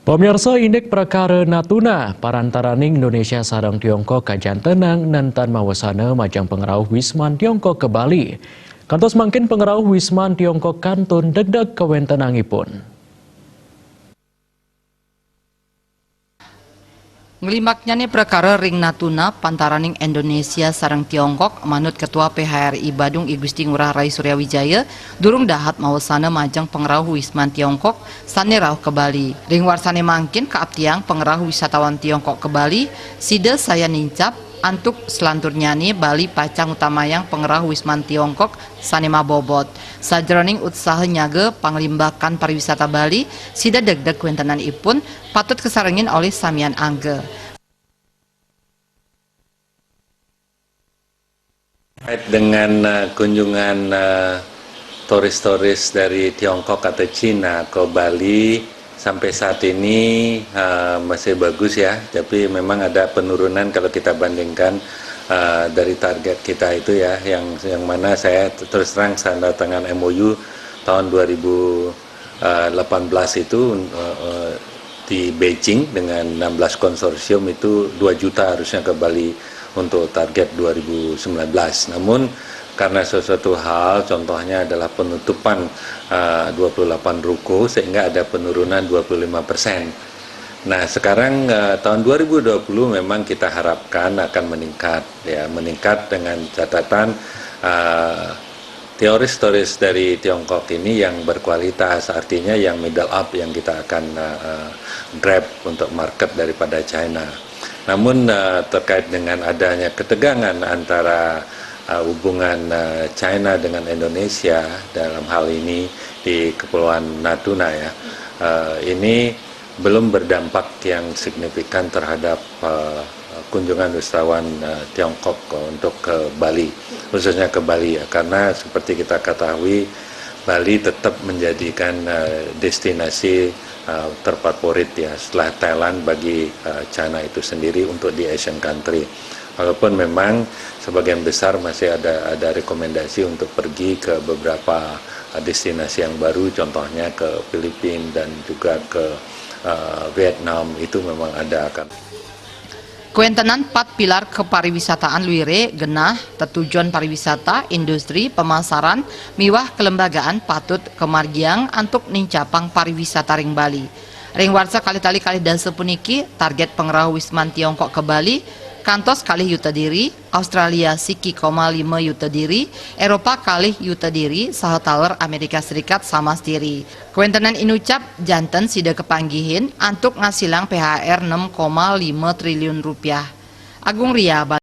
Pemirsa indek perkara Natuna, parantaraning Indonesia sareng Tiongkok kajan tenang nantan mawasana majang pengerau Wisman Tiongkok ke Bali. Kantos mangkin pengerau Wisman Tiongkok kantun degdeg kewentenangipun. Ngelimaknya nih perkara ring Natuna pantaraning Indonesia sareng Tiongkok manut Ketua PHRI Badung I Gusti Ngurah Rai Suryawijaya durung dahat mawasana majang pengerau Wisman Tiongkok sane rauh ke Bali. Ring warsane mangkin kaaptiang pengerau wisatawan Tiongkok ke Bali sida saya nincap antuk selanturnya nih Bali pacang utamayang pengerau Wisman Tiongkok sanema bobot. Sajroning usaha nyage panglimbakan pariwisata Bali sida degdeg kuentenan ipun patut kesarengin oleh samian angge. Dengan kunjungan turis-turis dari Tiongkok atau Cina ke Bali sampai saat ini masih bagus ya, tapi memang ada penurunan kalau kita bandingkan dari target kita itu ya, yang mana saya terus terang tanda tangan MOU tahun 2018 itu di Beijing dengan 16 konsorsium itu 2 juta harusnya ke Bali untuk target 2019. Namun karena sesuatu hal, contohnya adalah penutupan 28 ruko sehingga ada penurunan 25%. Nah sekarang tahun 2020 memang kita harapkan akan meningkat, ya meningkat dengan catatan turis dari Tiongkok ini yang berkualitas, artinya yang middle up yang kita akan grab untuk market daripada China. Namun terkait dengan adanya ketegangan antara hubungan China dengan Indonesia dalam hal ini di Kepulauan Natuna ya, ini belum berdampak yang signifikan terhadap kunjungan wisatawan Tiongkok untuk ke Bali, khususnya ke Bali ya, karena seperti kita ketahui Bali tetap menjadikan destinasi terfavorit ya setelah Thailand bagi China itu sendiri untuk di Asian country. Walaupun memang sebagian besar masih ada rekomendasi untuk pergi ke beberapa destinasi yang baru, contohnya ke Filipina dan juga ke Vietnam, itu memang ada akan. Kuentenan 4 pilar kepariwisataan luire genah tetujuan pariwisata, industri, pemasaran, miwah kelembagaan patut kemargiang antuk nincapang pariwisata ring Bali. Ring warsa kali-tali kali dase puniki target pengerau Wisman Tiongkok ke Bali kantos kalih yuta diri, Australia siki 5 yuta diri, Eropa kalih yuta diri, saha taler Amerika Serikat sama diri. Kuentenan inucap janten sida kepanggihin antuk ngasilang PHR 6,5 triliun rupiah. Agung Ria